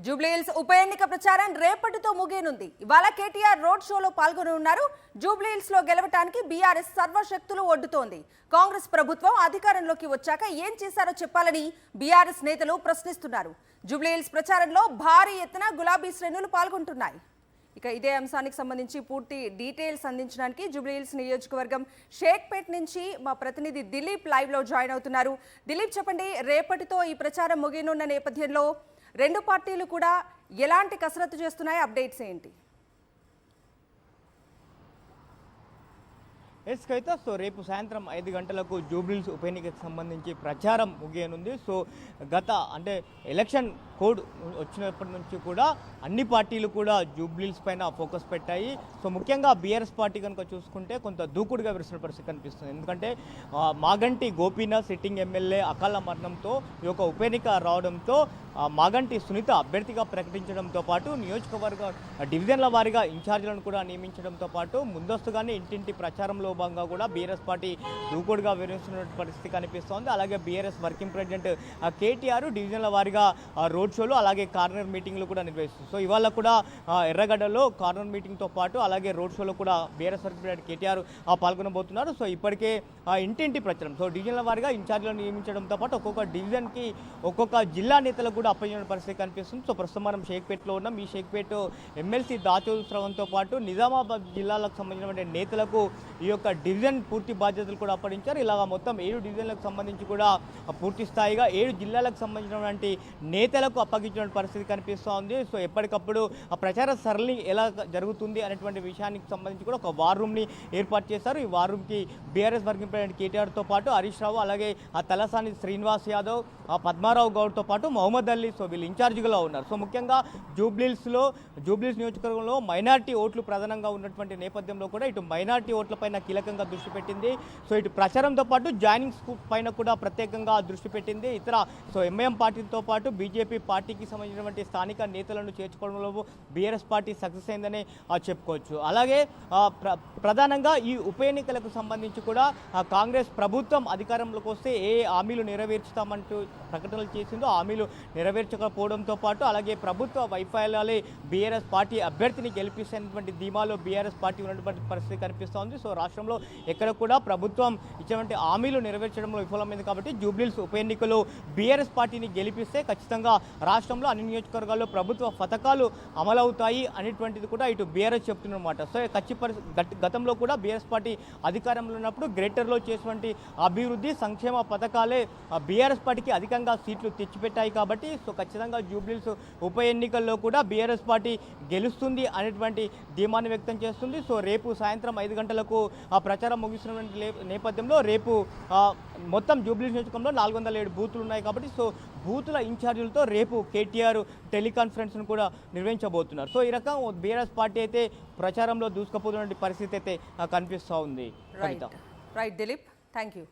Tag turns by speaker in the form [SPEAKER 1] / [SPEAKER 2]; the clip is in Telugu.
[SPEAKER 1] జూబ్లీహిల్స్ ఉప ఎన్నిక ప్రచారం రేపటితో ముగియనుంది. ఇవాళ కేటీఆర్ రోడ్ షోలో పాల్గొననున్నారు. జూబ్లీహిల్స్ లో గెలవడానికి బీఆర్ఎస్ సర్వశక్తులు ఒడ్డుతోంది. కాంగ్రెస్ ప్రభుత్వం అధికారంలోకి వచ్చాక ఏం చేశారో చెప్పాలని బీఆర్ఎస్ నేతలు ప్రశ్నిస్తున్నారు. జూబ్లీహిల్స్ ప్రచారంలో భారీ ఎత్తున గులాబీ శ్రేణులు పాల్గొంటున్నాయి. ఇక ఇదే అంశానికి సంబంధించి పూర్తి డీటెయిల్స్ అందించడానికి జూబ్లీహిల్స్ నియోజకవర్గం షేక్పేట్ నుంచి మా ప్రతినిధి దిలీప్ లైవ్ లో జాయిన్ అవుతున్నారు. దిలీప్, చెప్పండి, రేపటితో ఈ ప్రచారం ముగియనున్న నేపథ్యంలో రెండు పార్టీలు కూడా ఎలాంటి కసరత్తు చేస్తున్నాయి, అప్డేట్స్ ఏంటి?
[SPEAKER 2] ఎస్ కవిత, సో రేపు సాయంత్రం 5 గంటలకు జూబ్లీహిల్స్ ఉప ఎన్నికకు సంబంధించి ప్రచారం ముగియనుంది. సో అంటే ఎలక్షన్ కోడ్ వచ్చినప్పటి నుంచి కూడా అన్ని పార్టీలు కూడా జూబ్లీహిల్స్ పైన ఫోకస్ పెట్టాయి. సో ముఖ్యంగా బీఆర్ఎస్ పార్టీ కనుక చూసుకుంటే కొంత దూకుడుగా విరుస్తున్న పరిస్థితి కనిపిస్తుంది. ఎందుకంటే మాగంటి గోపీనాథ్ సిట్టింగ్ ఎమ్మెల్యే అకాల మరణంతో ఈ యొక్క ఉప ఎన్నిక రావడంతో మాగంటి సునీత అభ్యర్థిగా ప్రకటించడంతో పాటు నియోజకవర్గ డివిజన్ల వారీగా ఇన్ఛార్జీలను కూడా నియమించడంతో పాటు ముందస్తుగానే ఇంటింటి ప్రచారంలో భాగంగా కూడా బీఆర్ఎస్ పార్టీ దూకుడుగా వివరిస్తున్న పరిస్థితి కనిపిస్తోంది. అలాగే బీఆర్ఎస్ వర్కింగ్ ప్రెసిడెంట్ కేటీఆర్ డివిజన్ల వారీగా రోడ్ షోలు అలాగే కార్నర్ మీటింగ్లు కూడా నిర్వహిస్తుంది. సో ఇవాళ కూడా ఎర్రగడ్డలో కార్నర్ మీటింగ్తో పాటు అలాగే రోడ్ షోలో కూడా బీఆర్ఎస్ వర్కింగ్ ప్రెసిడెంట్ కేటీఆర్ పాల్గొనబోతున్నారు. సో ఇప్పటికే ఇంటింటి ప్రచారం, సో డివిజన్ల వారీగా ఇన్ఛార్జీలను నియమించడంతో పాటు ఒక్కొక్క డివిజన్కి ఒక్కొక్క జిల్లా నేతలకు కూడా అప్పగించిన పరిస్థితి కనిపిస్తుంది. సో ప్రస్తుతం మనం షేక్పేట్లో ఉన్నాం. ఈ షేక్పేట్ ఎమ్మెల్సీ దాచోదు శ్రవంతో పాటు నిజామాబాద్ జిల్లాలకు సంబంధించిన నేతలకు ఈ యొక్క డివిజన్ పూర్తి బాధ్యతలు కూడా అప్పగించారు. ఇలాగా మొత్తం 7 డివిజన్లకు సంబంధించి కూడా పూర్తి స్థాయిగా 7 జిల్లాలకు సంబంధించినటువంటి నేతలకు అప్పగించిన పరిస్థితి కనిపిస్తూ ఉంది. సో ఎప్పటికప్పుడు ఆ ప్రచార సరళి ఎలా జరుగుతుంది అనేటువంటి విషయానికి సంబంధించి కూడా ఒక వార్ రూమ్ని ఏర్పాటు చేశారు. ఈ వార్ రూమ్కి బీఆర్ఎస్ వర్కింగ్ ప్రెసిడెంట్ కేటీఆర్తో పాటు హరీష్ రావు, అలాగే ఆ తలసాని శ్రీనివాస్ యాదవ్, పద్మారావు గౌడ్తో పాటు మహమ్మద్ అలీ, సో వీళ్ళు ఇన్ఛార్జిగా ఉన్నారు. సో ముఖ్యంగా జూబ్లీహిల్స్ నియోజకవర్గంలో మైనార్టీ ఓట్లు ప్రధానంగా ఉన్నటువంటి నేపథ్యంలో కూడా ఇటు మైనార్టీ ఓట్లపైన కీలకంగా దృష్టి పెట్టింది. సో ఇటు ప్రచారంతో పాటు జాయినింగ్స్ పైన కూడా ప్రత్యేకంగా దృష్టి పెట్టింది. సో ఎంఐఎం పార్టీతో పాటు బీజేపీ పార్టీకి సంబంధించినటువంటి స్థానిక నేతలను చేర్చుకోవడంలో బీఆర్ఎస్ పార్టీ సక్సెస్ అయిందని చెప్పుకోవచ్చు. అలాగే ప్రధానంగా ఈ ఉప ఎన్నికలకు సంబంధించి కూడా కాంగ్రెస్ ప్రభుత్వం అధికారంలోకి వస్తే ఏ హామీలు నెరవేర్చుతామంటూ ప్రకటనలు చేసిందో హామీలు నెరవేర్చకపోవడంతో పాటు అలాగే ప్రభుత్వ వైఫల్యాలే బీఆర్ఎస్ పార్టీ అభ్యర్థిని గెలిపిస్తున్నటువంటి ధీమాలో బీఆర్ఎస్ పార్టీ ఉన్నటువంటి పరిస్థితి కనిపిస్తోంది. సో రాష్ట్రంలో ఎక్కడ కూడా ప్రభుత్వం ఇచ్చినటువంటి హామీలు నెరవేర్చడంలో విఫలమైంది. కాబట్టి జూబ్లీహిల్స్ ఉప ఎన్నికలు బీఆర్ఎస్ పార్టీని గెలిపిస్తే ఖచ్చితంగా రాష్ట్రంలో అన్ని నియోజకవర్గాల్లో ప్రభుత్వ పథకాలు అమలవుతాయి అనేటువంటిది కూడా ఇటు బీఆర్ఎస్ చెప్తున్నమాట. సో గతంలో కూడా బీఆర్ఎస్ పార్టీ అధికారంలో ఉన్నప్పుడు గ్రేటర్లో చేసినటువంటి అభివృద్ధి సంక్షేమ పథకాలే బీఆర్ఎస్ పార్టీకి అధికంగా సీట్లు తెచ్చిపెట్టాయి. కాబట్టి సో ఖచ్చితంగా జూబ్లీహిల్స్ ఉప ఎన్నికల్లో కూడా బీఆర్ఎస్ పార్టీ గెలుస్తుంది అనేటువంటి ధీమాన్ని వ్యక్తం చేస్తుంది. సో రేపు సాయంత్రం 5 గంటలకు ప్రచారం ముగిస్తున్నటువంటి నేపథ్యంలో రేపు మొత్తం జూబ్లీహిల్స్ నియోజకవర్గంలో 407 బూతులు ఉన్నాయి. కాబట్టి సో బూతుల ఇన్ఛార్జీలతో రేపు కేటీఆర్ టెలికాన్ఫరెన్స్ను కూడా నిర్వహించబోతున్నారు. సో ఈ రకం బీఆర్ఎస్ పార్టీ అయితే ప్రచారంలో దూసుకుపోతున్న పరిస్థితి అయితే కనిపిస్తూ ఉంది.
[SPEAKER 1] Right Dilip, thank you.